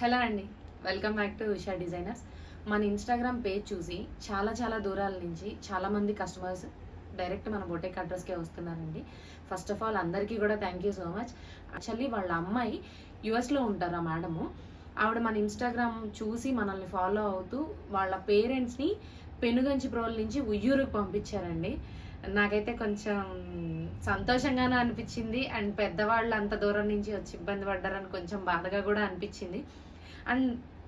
Hello అండి, welcome back to Usha designers. మన Instagram page చూసి చాలా దూరాల నుంచి చాలామంది కస్టమర్స్ డైరెక్ట్ మన బొటెక్ అడ్రస్కే వస్తున్నారండి. ఫస్ట్ ఆఫ్ ఆల్ అందరికీ కూడా thank you so much. Actually వాళ్ళ అమ్మాయి యుఎస్లో ఉంటారు. ఆ మేడము ఆవిడ మన ఇన్స్టాగ్రామ్ చూసి మనల్ని ఫాలో అవుతూ వాళ్ళ పేరెంట్స్ని పెనుగంచి ప్రోల్ నుంచి ఉయ్యూరుకు పంపించారండి. నాకైతే కొంచెం సంతోషంగానే అనిపించింది అండ్ పెద్దవాళ్ళు అంత దూరం నుంచి వచ్చి ఇబ్బంది పడ్డారని కొంచెం బాధగా కూడా అనిపించింది. అండ్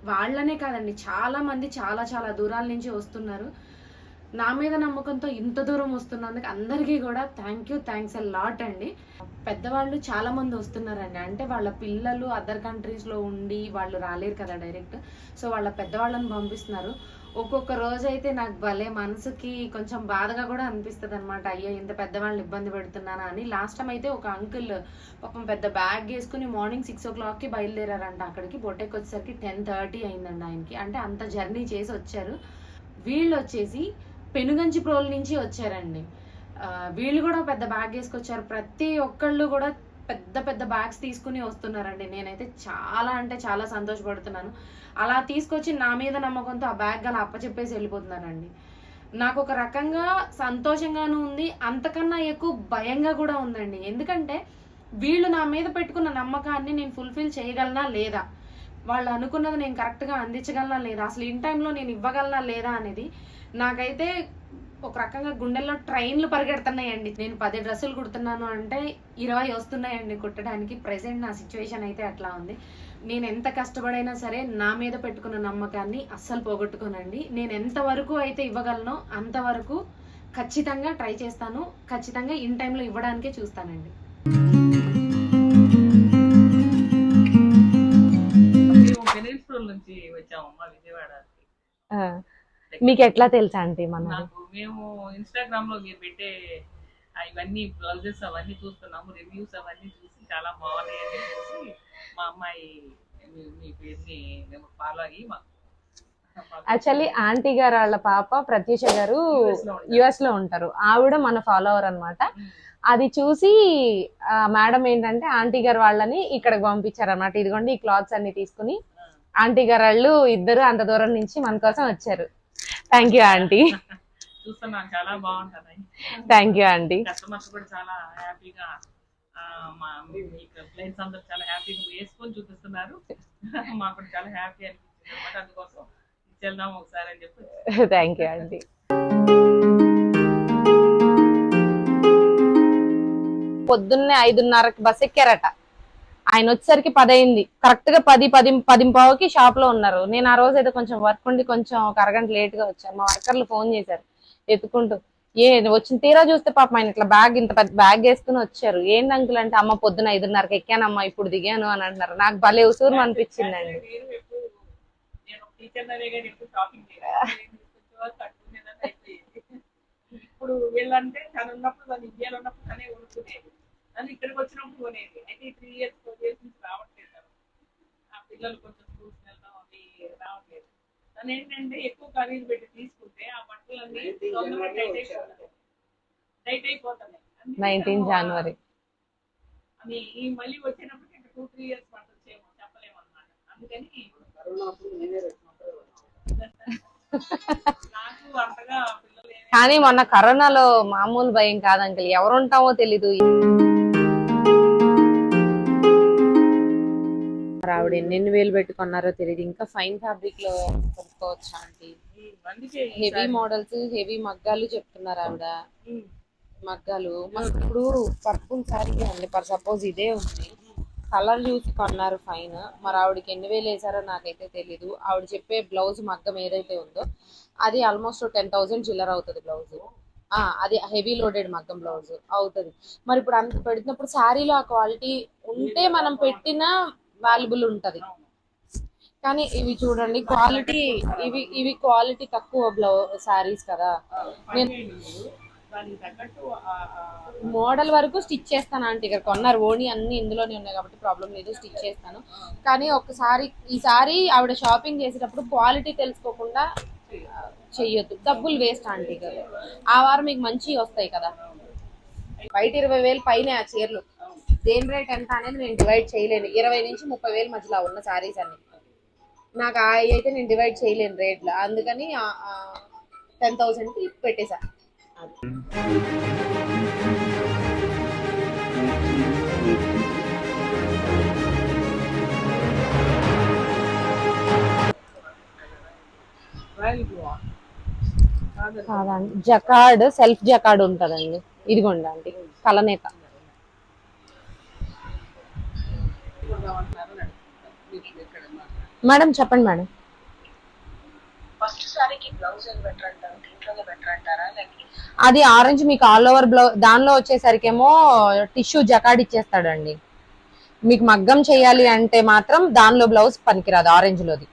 వాళ్ళనే కాదండి, చాలా మంది చాలా దూరాల నుంచి వస్తున్నారు. నా మీద నమ్మకంతో ఇంత దూరం వస్తున్నందుకు అందరికీ కూడా థ్యాంక్స్ ఎ లాట్ అండి. పెద్దవాళ్ళు చాలా మంది వస్తున్నారండి. అంటే వాళ్ళ పిల్లలు అదర్ కంట్రీస్లో ఉండి వాళ్ళు రాలేరు కదా డైరెక్ట్. సో వాళ్ళ పెద్దవాళ్ళని పంపిస్తున్నారు. ఒక్కొక్క రోజు అయితే నాకు భలే మనసుకి కొంచెం బాధగా కూడా అనిపిస్తుంది అనమాట. అయ్యో ఇంత పెద్దవాళ్ళని ఇబ్బంది పెడుతున్నానా అని. లాస్ట్ టైం అయితే ఒక అంకుల్ పాపం పెద్ద బ్యాగ్ వేసుకుని మార్నింగ్ 6 o'clockకి బయలుదేరారంట. అక్కడికి బొటెక్ వచ్చేసరికి 10:30 అయిందండి ఆయనకి. అంటే అంత జర్నీ చేసి వచ్చారు. వీళ్ళు వచ్చేసి పెనుగంచి ప్రోల్ నుంచి వచ్చారండి. వీళ్ళు కూడా పెద్ద బ్యాగ్ వేసుకొచ్చారు. ప్రతి ఒక్కళ్ళు కూడా పెద్ద బ్యాగ్స్ తీసుకుని వస్తున్నారండి. నేనైతే చాలా సంతోషపడుతున్నాను. అలా తీసుకొచ్చి నా మీద నమ్మకంతో ఆ బ్యాగ్ అలా అప్పచెప్పేసి వెళ్ళిపోతున్నారండి. నాకు ఒక రకంగా సంతోషంగానూ ఉంది, అంతకన్నా ఎక్కువ భయంగా కూడా ఉందండి. ఎందుకంటే వీళ్ళు నా మీద పెట్టుకున్న నమ్మకాన్ని నేను ఫుల్ఫిల్ చేయగలనా లేదా, వాళ్ళు అనుకున్నది నేను కరెక్ట్గా అందించగలనా లేదా, అసలు ఇన్ టైంలో నేను ఇవ్వగలనా లేదా అనేది నాకైతే ఒక రకంగా గుండెల్లో ట్రైన్లు పరిగెడుతున్నాయండి. నేను 10 డ్రెస్సులు కుడుతున్నాను అంటే 20 వస్తున్నాయండి కుట్టడానికి. ప్రెసెంట్ నా సిచ్యువేషన్ అయితే అట్లా ఉంది. నేను ఎంత కష్టపడైనా సరే నా మీద పెట్టుకున్న నమ్మకాన్ని అస్సలు పోగొట్టుకోనండి. నేను ఎంతవరకు అయితే ఇవ్వగలనో అంతవరకు ఖచ్చితంగా ట్రై చేస్తాను. ఖచ్చితంగా ఇన్ టైంలో ఇవ్వడానికే చూస్తానండి. నుంచి వచ్చామమ్మా విజయవాడ. మీకు ఎట్లా తెలుసా అంటే మేము ఇన్స్టాగ్రామ్ లో మీరు పెట్టే ఇవన్నీ బ్లౌజెస్ అవన్నీ చూస్తున్నాము, రివ్యూస్ అవన్నీ చూసి చాలా బాగున్నాయి అని చూసి మా అమ్మాయి మీ పేరుని మేము ఫాలో అయ్యి యాక్చువల్లీ ఆంటీ గారు వాళ్ళ పాప ప్రత్యూష గారు యుఎస్ లో ఉంటారు. ఆవిడ మన ఫాలోవర్ అనమాట. అది చూసి మేడం ఏంటంటే ఆంటీ గారు వాళ్ళని ఇక్కడికి పంపించారు అనమాట. ఇదిగోండి ఈ క్లాత్స్ అన్ని తీసుకుని ఆంటీ గారు వాళ్ళు ఇద్దరు అంత దూరం నుంచి మన కోసం వచ్చారు. Thank you aunty. చూస్తున్నాను, చాలా బాగుంటుంది. Thank you aunty. కస్టమర్స్ కూడా చాలా హ్యాపీగా మా క్లయింట్స్ అందరూ చాలా హ్యాపీగా వేసుకొని చూపిస్తున్నారు. మాకు కూడా చాలా హ్యాపీ అనిపించింది అనమాట. అందుకోసం ఇచ్చేద్దాం ఒకసారి అని చెప్పి. Thank you aunty. పొద్దున్నే 5:30కి బస్ ఎక్కారట. ఆయన వచ్చేసరికి 10 అయింది. కరెక్ట్ గా 10:10:15కి షాప్ లో ఉన్నారు. నేను ఆ రోజు అయితే కొంచెం వర్క్ ఉండి కొంచెం ఒక అరగంట లేట్ గా వచ్చాను. మా వర్కర్లు ఫోన్ చేశారు ఎత్తుకుంటూ. వచ్చిన తీరా చూస్తే పాపం ఆయన ఇట్లా ఇంత పెద్ద బ్యాగ్ వేసుకుని వచ్చారు. ఏంటి అంకుల్ అంటే అమ్మ పొద్దున 5:30కి ఎక్కానమ్మా, ఇప్పుడు దిగాను అని అంటున్నారు. నాకు భలే ఉసూరు అనిపించిందండి. ఇప్పుడు వీళ్ళంటే తను ఉన్నప్పుడు తను ఇండియాలో ఉన్నప్పుడు తనే కొనుక్కునేది, నన్ను ఇక్కడికి వచ్చినప్పుడు కొనేది. అయితే 3 years 4 years నుంచి రావట్లేదు. ఆ పిల్లలు కొంచెం స్కూల్స్కి వెళ్తాం అవి రావట్లేదు. తను ఏంటంటే ఎక్కువ ఖరీదు పెట్టి తీసుకుంటే ఆ బట్టలన్నీ తొందరగా టైట్ అయిపోతున్నాయి. 19 January అని మళ్ళీ వచ్చినప్పటికి ఇంకా 2-3 years పట్టొచ్చేమో చెప్పలేము అన్నమాట. అందుకని నాకు అంతగా కానీ మొన్న కరోనాలో మామూలు భయం కాదు అంకుల్, ఎవరు ఉంటామో తెలీదు. ఆవిడ ఎన్ని వేలు పెట్టుకున్నారో తెలియదు. ఇంకా ఫైన్ ఫ్యాబ్రిక్ లో కొనుక్కోవచ్చా ఆంటీ? హెవీ మోడల్స్, హెవీ మగ్గాలు చెప్తున్నారు ఆవిడ. మగ్గాలు ఇప్పుడు పర్పుల్ శారీ అండి. సపోజ్ ఇదే ఉంది, కలర్ చూసి కొన్నారు ఫైన్. మరి ఆవిడకి ఎన్ని వేలు వేసారో నాకైతే తెలీదు. ఆవిడ చెప్పే బ్లౌజ్ మగ్గం ఏదైతే ఉందో అది ఆల్మోస్ట్ 10,000 చిల్లర అవుతుంది బ్లౌజ్. అది హెవీ లోడెడ్ మగ్గం బ్లౌజ్ అవుతుంది. మరి ఇప్పుడు అంత పెడుతున్నప్పుడు శారీలో ఆ క్వాలిటీ ఉంటే మనం పెట్టిన వాల్యుబుల్ ఉంటది. కానీ ఇవి చూడండి క్వాలిటీ, ఇవి క్వాలిటీ తక్కువ శారీస్ కదా. నేను మోడల్ వరకు స్టిచ్ చేస్తాను ఆంటీ. ఇక్కడ కొన్నారు ఓణి అన్ని ఇందులోనే ఉన్నాయి కాబట్టి ప్రాబ్లం లేదు, స్టిచ్ చేస్తాను. కానీ ఒకసారి ఈసారి ఆవిడ షాపింగ్ చేసేటప్పుడు క్వాలిటీ తెలుసుకోకుండా చెయ్యొద్దు, డబ్బులు వేస్ట్ ఆంటీ గారు. ఆ వారం మీకు మంచి వస్తాయి కదా. బయట 20,000 పైన ఆ చీరలు. దేని రేట్ ఎంత అనేది నేను డివైడ్ చేయలేను. 20 నుంచి 30,000 మధ్యలో ఉన్న శారీస్ అన్ని నాకు ఆ అయితే నేను డివైడ్ చేయలేను రేట్లో, అందుకని 10,000కి పెట్టేసా. కాదండి, జకార్డ్, సెల్ఫ్ జకార్డ్ ఉంటుందండి. ఇదిగోండి ఆంటీ, కలనేత. మేడం చెప్పండి మేడం. ఫస్ట్ సారీకి బ్లౌజ్ ఏం బెటర్ అంటారు, దీంట్లోనే బెటర్ అంటారా? అది ఆరెంజ్ మీకు ఆల్ ఓవర్ బ్లౌజ్, దానిలో వచ్చేసరికేమో టిష్యూ జకార్డ్ ఇచ్చేస్తాడండి. మీకు మగ్గం చేయాలి అంటే మాత్రం దానిలో బ్లౌజ్ పనికిరాదు, ఆరెంజ్ లోది.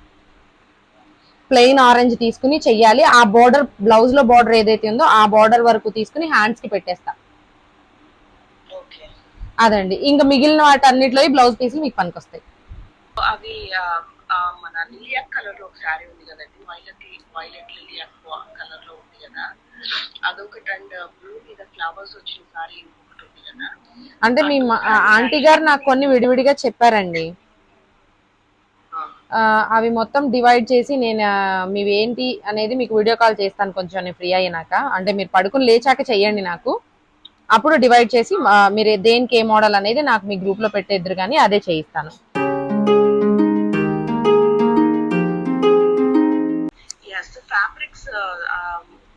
ప్లెయిన్ ఆరెంజ్ తీసుకుని చెయ్యాలి. ఆ బోర్డర్, బ్లౌజ్ లో బోర్డర్ ఏదైతే ఉందో ఆ బోర్డర్ వరకు తీసుకుని హ్యాండ్స్ కి పెట్టేస్తా. అదండి, ఇంకా మిగిలిన వాటి అన్నిట్లో బ్లౌజ్ పీసులు మీకు పనికొస్తాయి. అవి మన లిలియాక్ కలర్ లో ఒక సారీ ఉంది కదండి, వైలెట్ లిలియాక్ కలర్ లో ఉంది కదా, అదొకటి. అండ్ బ్లూ మీద ఫ్లవర్స్ వచ్చిన సారీ ఇంకొకటి ఉంది కదా. అంటే మీ ఆంటీ గారు నాకు కొన్ని విడివిడిగా చెప్పారండి. అవి మొత్తం డివైడ్ చేసి నేను మీవి ఏంటి అనేది మీకు వీడియో కాల్ చేస్తాను కొంచెం నేను ఫ్రీ అయినాక. అంటే మీరు పడుకుని లేచాక చెయ్యండి నాకు, అప్పుడు డివైడ్ చేసి మీరు దేనికి ఏ మోడల్ అనేది నాకు మీ గ్రూప్ లో పెట్టేద్దరు కానీ అదే చేయిస్తాను. ఫ్యాబ్రిక్స్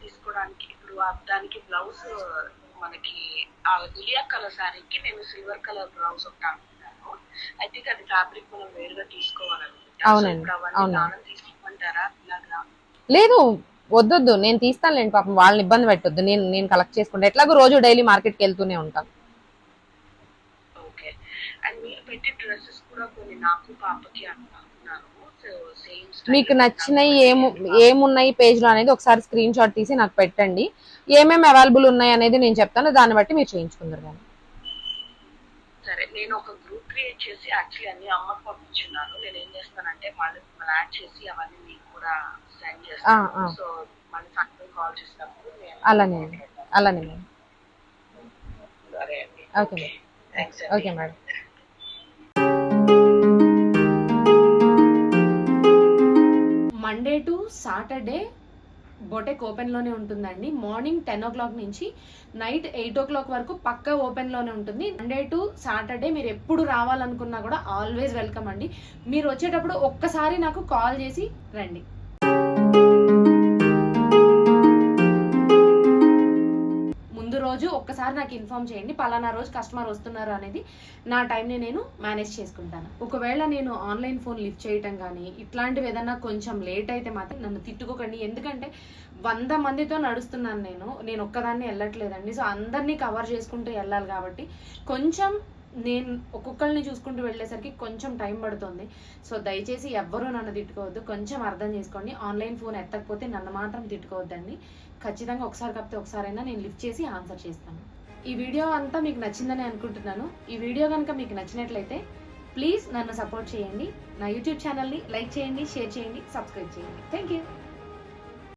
తీసుకోవడానికి ఇప్పుడు దానికి బ్లౌజ్ మనకి లిలియాక్ కలర్ సారీకి నేను సిల్వర్ కలర్ బ్లౌజ్ ఒకటి అనుకుంటాను. అయితే అది ఫ్యాబ్రిక్ మనం వేరుగా తీసుకోవాలనుకుంటాను. అవునండి, అవునండి. తీసుకుంటారా ఇలాగా? లేదు, వద్దొద్దు, నేను తీస్తానులేండి. పాపం వాళ్ళని ఇబ్బంది పెట్టొద్దు. నేను కలెక్ట్ చేసుకుంటా, ఎట్లాగో రోజు డైలీ మార్కెట్కి వెళ్తూనే ఉంటాను. ఓకే. అండ్ మీరు పెట్టే డ్రెస్సెస్ కూడా కొన్ని నాకు పాపకి అనుకున్నాను. మీకు నచ్చినవి ఏమున్నాయి పేజ్ లో అనేది ఒకసారి స్క్రీన్ షాట్ తీసి నాకు పెట్టండి. ఏమేమి అవైలబుల్ ఉన్నాయి అనేది నేను చెప్తాను, దాన్ని బట్టి మీరు చేయించుకుందరు కానీ. సరే, నేను ఒక గ్రూప్ క్రియేట్ చేసి యాక్చువల్లీ అన్ని అమ్మకి పంపించున్నాను. నేను ఏం చేస్తానంటే మళ్ళీ యాడ్ చేసి అవన్నీ మీకు కూడా సెండ్ చేస్తాను. సో మళ్ళీ సాయంత్రం కాల్ చేసినప్పుడు అలానే మేడం. సరే అండి. Okay, thanks. Okay madam. Monday to Saturday boutique ఓపెన్లోనే ఉంటుందండి. మార్నింగ్ 10 o'clock నుంచి నైట్ 8 o'clock వరకు పక్కా ఓపెన్లోనే ఉంటుంది. మండే టు సాటర్డే మీరు ఎప్పుడు రావాలనుకున్నా కూడా ఆల్వేస్ వెల్కమ్ అండి. మీరు వచ్చేటప్పుడు ఒక్కసారి నాకు కాల్ చేసి రండి. ముందు రోజు ఒక్కసారి నాకు ఇన్ఫార్మ్ చేయండి, పలానా రోజు కస్టమర్ వస్తున్నారు అనేది. నా టైంని నేను మేనేజ్ చేసుకుంటాను. ఒకవేళ నేను ఆన్లైన్ ఫోన్ లిఫ్ట్ చేయటం కానీ ఇట్లాంటివి ఏదన్నా కొంచెం లేట్ అయితే మాత్రం నన్ను తిట్టుకోకండి. ఎందుకంటే 100 మందితో నడుస్తున్నాను నేను ఒక్కదాన్ని వెళ్ళట్లేదండి. సో అందరినీ కవర్ చేసుకుంటూ వెళ్ళాలి కాబట్టి కొంచెం నేను ఒక్కొక్కరిని చూసుకుంటూ వెళ్ళేసరికి కొంచెం టైం పడుతుంది. సో దయచేసి ఎవ్వరూ నన్ను తిట్టుకోవద్దు, కొంచెం అర్థం చేసుకోండి. ఆన్లైన్ ఫోన్ ఎత్తకపోతే నన్ను మాత్రం తిట్టుకోవద్దండి. ఖచ్చితంగా ఒకసారి కాకపోతే ఒకసారైనా నేను లిఫ్ట్ చేసి ఆన్సర్ చేస్తాను. ఈ వీడియో అంతా మీకు నచ్చిందని అనుకుంటున్నాను. ఈ వీడియో కనుక మీకు నచ్చినట్లయితే ప్లీజ్ నన్ను సపోర్ట్ చేయండి. నా యూట్యూబ్ ఛానల్ని లైక్ చేయండి, షేర్ చేయండి, సబ్స్క్రైబ్ చేయండి. Thank you.